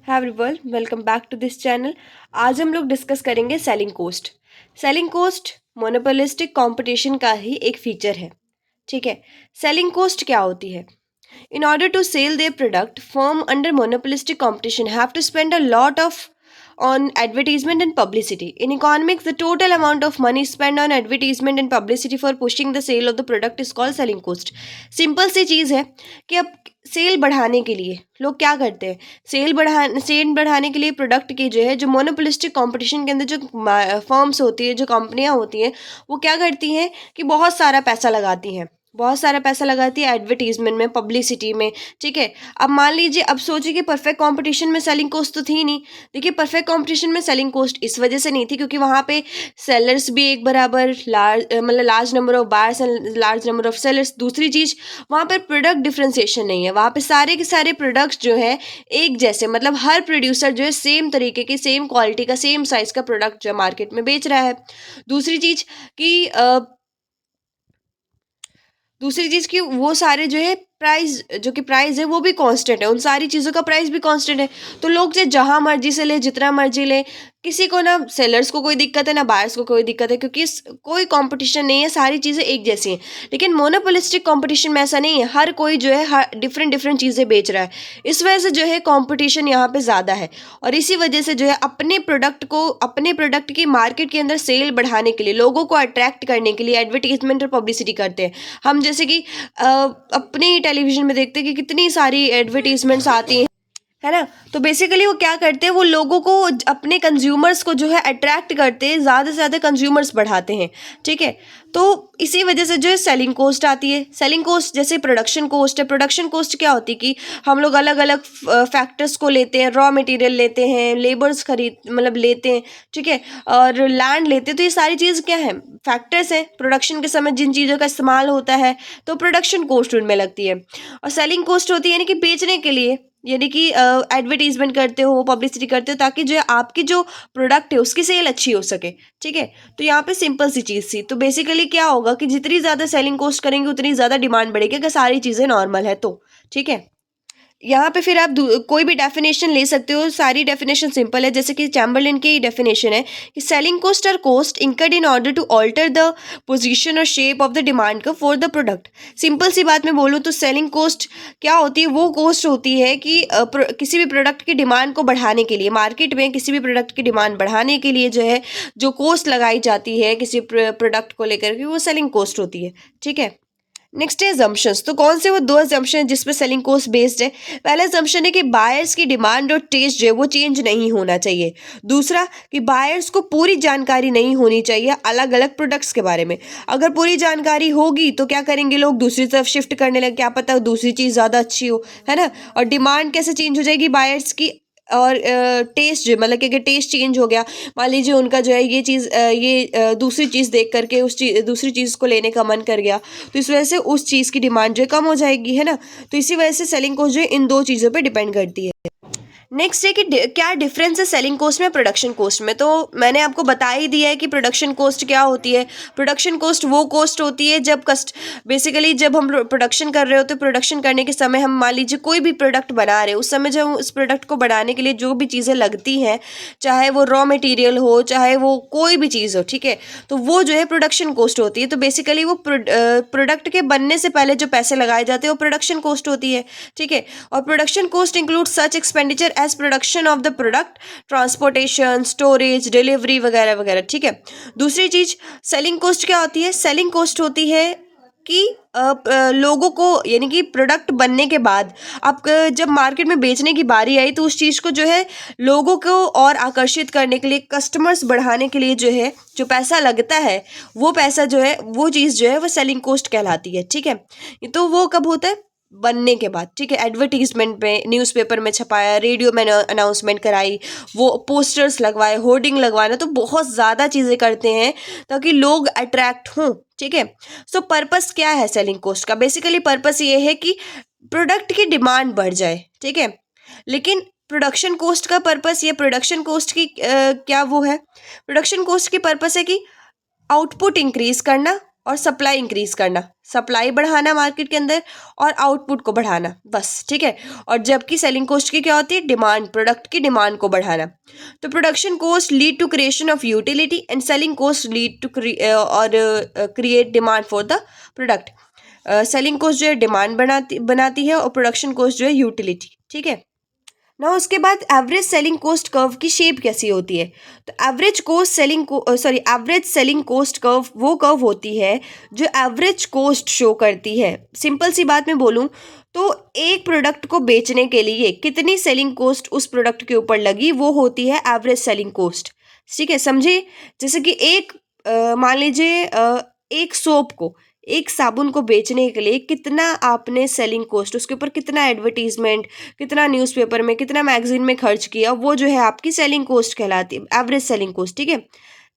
Hi everyone, welcome back to this channel. आज हम लोग डिस्कस करेंगे selling cost. Selling cost monopolistic competition का ही एक फीचर है। ठीक है, सेलिंग कोस्ट क्या होती है? In order to sell their product, firm under monopolistic competition have to spend a lot of on advertisement and publicity. In economics, the total amount of money spent on advertisement and publicity for pushing the sale of the product is called selling cost. Simple सी चीज़ है कि अब cell बढ़ाने के लिए लोग क्या करते हैं? सेल बढ़ाने के लिए प्रोडक्ट की जो मोनोपोलिस्टिक कंपटीशन के अंदर जो फर्म्स होती है, जो कंपनियां होती हैं, वो क्या करती हैं कि बहुत सारा पैसा लगाती है एडवर्टीजमेंट में, पब्लिसिटी में। ठीक है, अब मान लीजिए, अब सोचिए कि परफेक्ट कंपटीशन में सेलिंग कॉस्ट तो थी नहीं। देखिए, परफेक्ट कंपटीशन में सेलिंग कॉस्ट इस वजह से नहीं थी क्योंकि वहाँ पे सेलर्स भी एक बराबर, large number of buyers and large number of sellers. दूसरी चीज़, वहाँ पर प्रोडक्ट डिफ्रेंसिएशन नहीं है। वहाँ पे सारे के सारे प्रोडक्ट्स जो है एक जैसे, मतलब हर प्रोड्यूसर जो है सेम तरीके की, सेम क्वालिटी का, सेम साइज़ का प्रोडक्ट जो मार्केट में बेच रहा है। दूसरी चीज़ कि वो सारे जो है प्राइस है वो भी कांस्टेंट है, उन सारी चीज़ों का प्राइस भी कांस्टेंट है। तो लोग जो जहाँ मर्जी से ले, जितना मर्जी ले, किसी को ना सेलर्स को कोई दिक्कत है ना बायर्स को कोई दिक्कत है, क्योंकि कोई कंपटीशन नहीं है, सारी चीज़ें एक जैसी हैं। लेकिन मोनोपोलिस्टिक कंपटीशन में ऐसा नहीं है, हर कोई जो है हर डिफरेंट चीज़ें बेच रहा है। इस वजह से जो है कंपटीशन यहाँ पे ज़्यादा है, और इसी वजह से जो है अपने प्रोडक्ट की मार्केट के अंदर सेल बढ़ाने के लिए, लोगों को अट्रैक्ट करने के लिए एडवर्टीजमेंट और पब्लिसिटी करते हैं। हम जैसे कि अपने टेलीविजन में देखते हैं कि कितनी सारी एडवर्टीजमेंट्स आती हैं, है ना। तो बेसिकली वो क्या करते हैं, वो लोगों को, अपने कंज्यूमर्स को जो है अट्रैक्ट करते हैं, ज़्यादा से ज़्यादा कंज्यूमर्स बढ़ाते हैं। ठीक है, तो इसी वजह से जो है सेलिंग कॉस्ट आती है। सेलिंग कॉस्ट जैसे प्रोडक्शन कॉस्ट है। प्रोडक्शन कॉस्ट क्या होती है कि हम लोग अलग अलग फैक्टर्स को लेते हैं, रॉ मटेरियल लेते हैं, लेबर्स लेते हैं, ठीक है, और लैंड लेते हैं। तो ये सारी चीज़ क्या है, फैक्टर्स हैं प्रोडक्शन के समय जिन चीज़ों का इस्तेमाल होता है, तो प्रोडक्शन कॉस्ट उनमें लगती है। और सेलिंग कॉस्ट होती है यानी कि बेचने के लिए, यानी कि एडवर्टीजमेंट करते हो, पब्लिसिटी करते हो, ताकि जो है आपकी जो प्रोडक्ट है उसकी सेल अच्छी हो सके। ठीक है, तो यहाँ पे सिंपल सी चीज़ थी। तो बेसिकली क्या होगा कि जितनी ज़्यादा सेलिंग कॉस्ट करेंगे उतनी ज़्यादा डिमांड बढ़ेगी, अगर सारी चीज़ें नॉर्मल है तो। ठीक है, यहाँ पे फिर आप कोई भी डेफिनेशन ले सकते हो, सारी डेफिनेशन सिंपल है। जैसे कि चैम्बरलिन की डेफिनेशन है कि selling cost are cost incurred in order to alter the position और शेप ऑफ द डिमांड का फॉर द प्रोडक्ट। सिंपल सी बात में बोलूँ तो सेलिंग कॉस्ट क्या होती है, वो कॉस्ट होती है कि किसी भी प्रोडक्ट की डिमांड को बढ़ाने के लिए, मार्केट में किसी भी प्रोडक्ट की डिमांड बढ़ाने के लिए जो है जो कॉस्ट लगाई जाती है किसी प्रोडक्ट को लेकर के, वो सेलिंग कॉस्ट होती है। ठीक है, नेक्स्ट है assumptions। तो कौन से वो दो assumption है जिसपे सेलिंग कॉस्ट बेस्ड है? पहला assumption है कि बायर्स की डिमांड और टेस्ट जो है वो चेंज नहीं होना चाहिए। दूसरा कि बायर्स को पूरी जानकारी नहीं होनी चाहिए अलग अलग प्रोडक्ट्स के बारे में। अगर पूरी जानकारी होगी तो क्या करेंगे, लोग दूसरी तरफ शिफ्ट करने लगे, क्या पता दूसरी चीज़ ज़्यादा अच्छी हो, है ना। और डिमांड कैसे चेंज हो जाएगी बायर्स की, और टेस्ट जो मतलब कि अगर टेस्ट चेंज हो गया, मान लीजिए उनका जो है ये चीज़ दूसरी चीज़ देख करके दूसरी चीज़ को लेने का मन कर गया, तो इस वजह से उस चीज़ की डिमांड जो है कम हो जाएगी, है ना। तो इसी वजह से सेलिंग कॉस्ट जो है इन दो चीज़ों पे डिपेंड करती है। नेक्स्ट है कि क्या डिफरेंस है सेलिंग कॉस्ट में प्रोडक्शन कॉस्ट में। तो मैंने आपको बता ही दिया है कि प्रोडक्शन कॉस्ट क्या होती है। प्रोडक्शन कॉस्ट वो कॉस्ट होती है जब बेसिकली जब हम प्रोडक्शन कर रहे होते हैं, प्रोडक्शन करने के समय हम मान लीजिए कोई भी प्रोडक्ट बना रहे हैं, उस समय जब उस प्रोडक्ट को बनाने के लिए जो भी चीज़ें लगती हैं, चाहे वो रॉ मटेरियल हो, चाहे वो कोई भी चीज़ हो, ठीक है, तो वो जो है प्रोडक्शन कॉस्ट होती है। तो बेसिकली वो प्रोडक्ट के बनने से पहले जो पैसे लगाए जाते हैं वो प्रोडक्शन कॉस्ट होती है। ठीक है, और production cost include such expenditure as production of the product, transportation, storage, delivery वगैरह वगैरह। ठीक है, दूसरी चीज सेलिंग कॉस्ट क्या होती है? सेलिंग कॉस्ट होती है कि लोगों को, यानी कि प्रोडक्ट बनने के बाद आप जब मार्केट में बेचने की बारी आई तो उस चीज़ को जो है लोगों को और आकर्षित करने के लिए, कस्टमर्स बढ़ाने के लिए जो है जो पैसा लगता है, वो पैसा जो है, वो चीज़ जो है वो सेलिंग कॉस्ट कहलाती है। ठीक है, तो वो कब होता है? बनने के बाद। ठीक है, एडवर्टीजमेंट में, न्यूज़पेपर में छपाया, रेडियो में अनाउंसमेंट कराई, वो पोस्टर्स लगवाए, होर्डिंग लगवाना, तो बहुत ज़्यादा चीज़ें करते हैं ताकि लोग अट्रैक्ट हों। ठीक है, सो पर्पस क्या है सेलिंग कॉस्ट का? बेसिकली पर्पस ये है कि प्रोडक्ट की डिमांड बढ़ जाए। ठीक है, लेकिन प्रोडक्शन कॉस्ट का पर्पस, ये प्रोडक्शन कॉस्ट की क्या वो है, प्रोडक्शन कॉस्ट की पर्पस है कि आउटपुट इंक्रीज करना और सप्लाई इंक्रीज करना, सप्लाई बढ़ाना मार्केट के अंदर और आउटपुट को बढ़ाना, बस, ठीक है। और जबकि सेलिंग कॉस्ट की क्या होती है, डिमांड, प्रोडक्ट की डिमांड को बढ़ाना। तो production cost lead to creation of utility and selling cost lead to create demand for the product. Selling cost जो है डिमांड बनाती है और प्रोडक्शन कॉस्ट जो है यूटिलिटी, ठीक है ना। उसके बाद एवरेज सेलिंग कॉस्ट कर्व की शेप कैसी होती है, तो एवरेज सेलिंग कॉस्ट कर्व वो कर्व होती है जो एवरेज कॉस्ट शो करती है। सिंपल सी बात मैं बोलूँ तो एक प्रोडक्ट को बेचने के लिए कितनी सेलिंग कॉस्ट उस प्रोडक्ट के ऊपर लगी वो होती है एवरेज सेलिंग कॉस्ट, ठीक है, समझे। जैसे कि मान लीजिए एक सोप को, एक साबुन को बेचने के लिए कितना आपने सेलिंग कॉस्ट, उसके ऊपर कितना एडवर्टीजमेंट, कितना न्यूज़पेपर में, कितना मैगजीन में खर्च किया, वो जो है आपकी सेलिंग कॉस्ट कहलाती है, एवरेज सेलिंग कॉस्ट, ठीक है,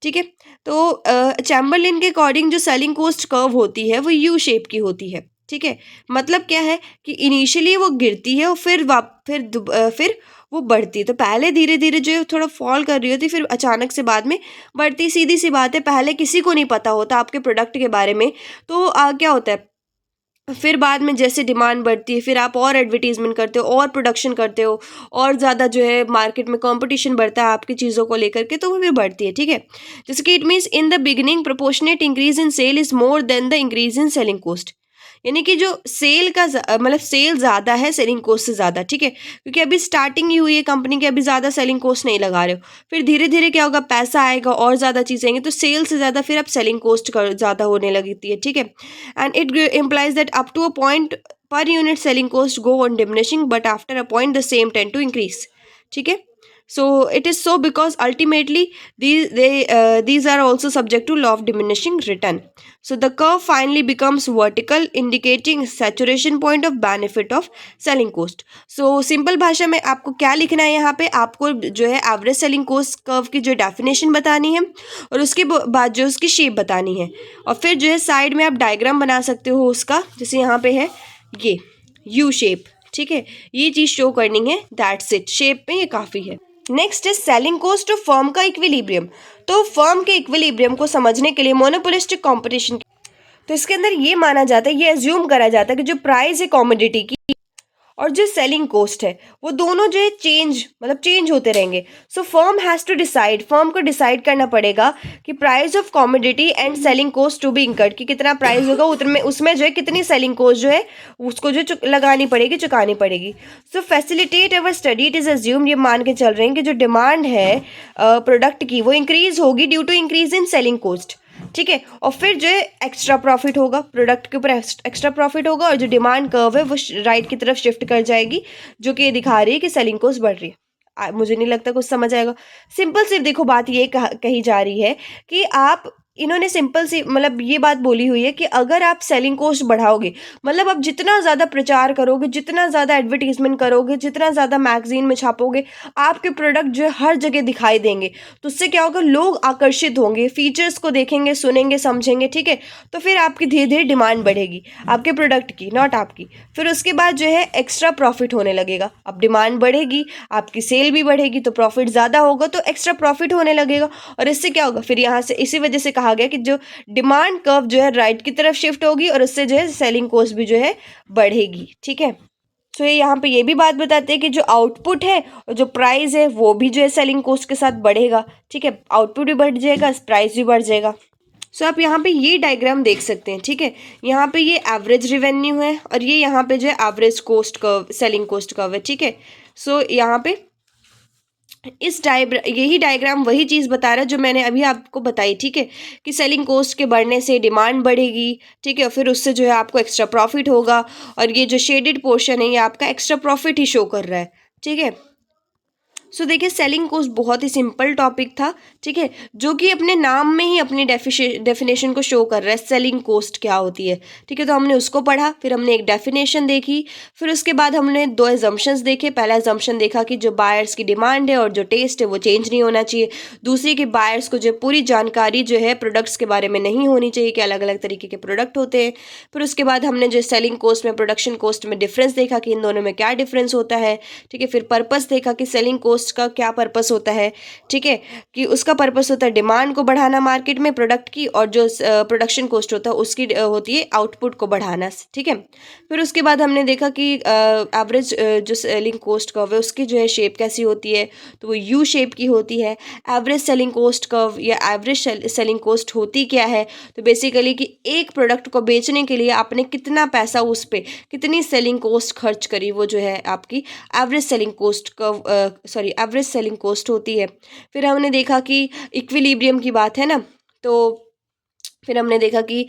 ठीक है। तो चैम्बरलिन के अकॉर्डिंग जो सेलिंग कॉस्ट कर्व होती है वो यू शेप की होती है, ठीक है। मतलब क्या है कि इनिशियली वो गिरती है और फिर वो बढ़ती है। तो पहले धीरे धीरे जो है थोड़ा फॉल कर रही होती, फिर अचानक से बाद में बढ़ती। सीधी सी बात है, पहले किसी को नहीं पता होता आपके प्रोडक्ट के बारे में, तो क्या होता है, फिर बाद में जैसे डिमांड बढ़ती है, फिर आप और एडवर्टीजमेंट करते हो और प्रोडक्शन करते हो और ज़्यादा जो है मार्केट में कंपटीशन बढ़ता है आपकी चीज़ों को लेकर के, तो वो फिर बढ़ती है, ठीक है। जैसे कि it means in the beginning proportionate increase in sale is more than the increase in selling cost. यानी कि जो सेल का मतलब सेल ज़्यादा है सेलिंग कॉस्ट से ज़्यादा, ठीक है, क्योंकि अभी स्टार्टिंग ही हुई है कंपनी की, अभी ज़्यादा सेलिंग कॉस्ट नहीं लगा रहे हो। फिर धीरे धीरे क्या होगा, पैसा आएगा और ज़्यादा चीज़ें आएंगी, तो सेल से ज़्यादा फिर अब सेलिंग कॉस्ट ज़्यादा होने लगती है, ठीक है। And it implies that up to a point per unit selling cost go on diminishing but after a point the same tend to increase, ठीक है। So it is so because ultimately these are also subject to law of diminishing return. So the curve finally becomes vertical, indicating saturation point of benefit of selling cost. So simple भाषा में आपको क्या लिखना है, यहाँ पे आपको जो है एवरेज सेलिंग कोस्ट कर्व की जो डेफिनेशन बतानी है और उसके बाद जो उसकी शेप बतानी है, और फिर जो है साइड में आप डायग्राम बना सकते हो उसका, जैसे यहाँ पे है ये यू शेप, ठीक है, ये चीज़ शो करनी है, दैट्स इट, शेप में ये काफ़ी है। Next is selling cost of firm का इक्विलिब्रियम। तो फर्म के इक्विलिब्रियम को समझने के लिए मोनोपोलिस्टिक कंपटीशन, तो इसके अंदर ये माना जाता है, ये एज्यूम करा जाता है कि जो प्राइस है कॉमोडिटी की और जो सेलिंग कॉस्ट है वो दोनों जो है चेंज होते रहेंगे। So firm has to decide, firm को डिसाइड करना पड़ेगा कि price of commodity and selling cost to be incurred, कि कितना प्राइस होगा उतने उसमें जो है कितनी सेलिंग कॉस्ट जो है उसको जो लगानी पड़ेगी, चुकानी पड़ेगी। So facilitate our study it is assume, ये मान के चल रहे हैं कि जो डिमांड है प्रोडक्ट की वो इंक्रीज होगी due to increase in selling cost, ठीक है। और फिर जो है एक्स्ट्रा प्रॉफिट होगा, प्रोडक्ट के ऊपर एक्स्ट्रा प्रॉफिट होगा और जो डिमांड कर्व है वो राइट की तरफ शिफ्ट कर जाएगी, जो कि ये दिखा रही है कि सेलिंग कॉस्ट बढ़ रही है। मुझे नहीं लगता कुछ समझ आएगा। सिंपल सिर्फ देखो बात ये कही जा रही है कि आप, इन्होंने सिंपल सी मतलब ये बात बोली हुई है कि अगर आप सेलिंग कॉस्ट बढ़ाओगे, मतलब आप जितना ज़्यादा प्रचार करोगे, जितना ज़्यादा एडवर्टीजमेंट करोगे, जितना ज़्यादा मैगजीन में छापोगे, आपके प्रोडक्ट जो है हर जगह दिखाई देंगे, तो उससे क्या होगा, लोग आकर्षित होंगे, फीचर्स को देखेंगे, सुनेंगे, समझेंगे, ठीक है। तो फिर आपकी धीरे धीरे डिमांड बढ़ेगी आपके प्रोडक्ट की, नॉट आपकी। फिर उसके बाद जो है एक्स्ट्रा प्रॉफिट होने लगेगा, अब डिमांड बढ़ेगी, आपकी सेल भी बढ़ेगी, तो प्रॉफिट ज़्यादा होगा, तो एक्स्ट्रा प्रॉफिट होने लगेगा। और इससे क्या होगा, फिर यहाँ से इसी वजह से कहा गया कि जो डिमांड कर्व जो है राइट की तरफ शिफ्ट होगी और उससे जो है सेलिंग कॉस्ट भी जो है बढ़ेगी, ठीक है। तो ये यहाँ पे ये भी बात बताते हैं कि जो आउटपुट है और जो प्राइस है वो भी जो है सेलिंग कॉस्ट के साथ बढ़ेगा, ठीक है, आउटपुट भी बढ़ जाएगा, प्राइस भी बढ़ जाएगा। सो आप यहाँ पे ये डायग्राम देख सकते हैं, ठीक है, यहाँ पे ये एवरेज रेवेन्यू है और ये यहाँ पे जो है average cost curve, selling cost curve है, ठीक है। सो यहाँ पे यही डायग्राम वही चीज़ बता रहा है जो मैंने अभी आपको बताई, ठीक है, कि सेलिंग कॉस्ट के बढ़ने से डिमांड बढ़ेगी, ठीक है, फिर उससे जो है आपको एक्स्ट्रा प्रॉफिट होगा और ये जो शेडेड पोर्शन है ये आपका एक्स्ट्रा प्रॉफिट ही शो कर रहा है, ठीक है। सो देखिए सेलिंग कॉस्ट बहुत ही सिंपल टॉपिक था, ठीक है, जो कि अपने नाम में ही अपनी डेफिनेशन को शो कर रहा है, सेलिंग कॉस्ट क्या होती है, ठीक है। तो हमने उसको पढ़ा, फिर हमने एक डेफिनेशन देखी, फिर उसके बाद हमने दो एजम्पशंस देखे। पहला एजम्पशन देखा कि जो बायर्स की डिमांड है और जो टेस्ट है वो चेंज नहीं होना चाहिए। दूसरी कि बायर्स को जो पूरी जानकारी जो है प्रोडक्ट्स के बारे में नहीं होनी चाहिए कि अलग अलग तरीके के प्रोडक्ट होते हैं। फिर उसके बाद हमने जो सेलिंग कॉस्ट में प्रोडक्शन कॉस्ट में डिफरेंस देखा कि इन दोनों में क्या डिफरेंस होता है, ठीक है। फिर पर्पस देखा कि सेलिंग कॉस्ट कॉस्ट का क्या पर्पस होता है, ठीक है, कि उसका पर्पस होता है डिमांड को बढ़ाना मार्केट में प्रोडक्ट की, और जो प्रोडक्शन कॉस्ट होता है उसकी होती है आउटपुट को बढ़ाना, ठीक है। फिर उसके बाद हमने देखा कि एवरेज जो सेलिंग कॉस्ट कर्व है उसकी जो है शेप कैसी होती है, तो वो यू शेप की होती है। एवरेज सेलिंग कॉस्ट कर्व या एवरेज सेलिंग कॉस्ट होती क्या है, तो बेसिकली कि एक प्रोडक्ट को बेचने के लिए आपने कितना पैसा उस पर, कितनी सेलिंग कॉस्ट खर्च करी, वो जो है आपकी average selling cost curve, average selling cost होती है। फिर हमने देखा कि इक्विलिब्रियम की बात है ना, तो फिर हमने देखा कि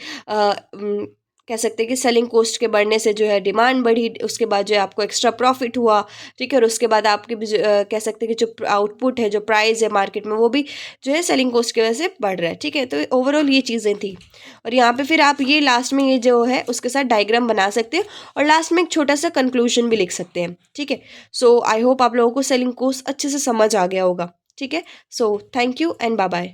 कह सकते हैं कि सेलिंग कॉस्ट के बढ़ने से जो है डिमांड बढ़ी, उसके बाद जो है आपको एक्स्ट्रा प्रॉफिट हुआ, ठीक है, और उसके बाद आपकी भी कह सकते हैं कि जो आउटपुट है, जो प्राइस है मार्केट में, वो भी जो है सेलिंग कॉस्ट की वजह से बढ़ रहा है, ठीक है। तो ओवरऑल ये चीज़ें थी, और यहाँ पे फिर आप ये लास्ट में ये जो है उसके साथ डायग्राम बना सकते हैं, और लास्ट में एक छोटा सा कंक्लूजन भी लिख सकते हैं, ठीक है। सो आई होप आप लोगों को सेलिंग कॉस्ट अच्छे से समझ आ गया होगा, ठीक है। So thank you and bye bye.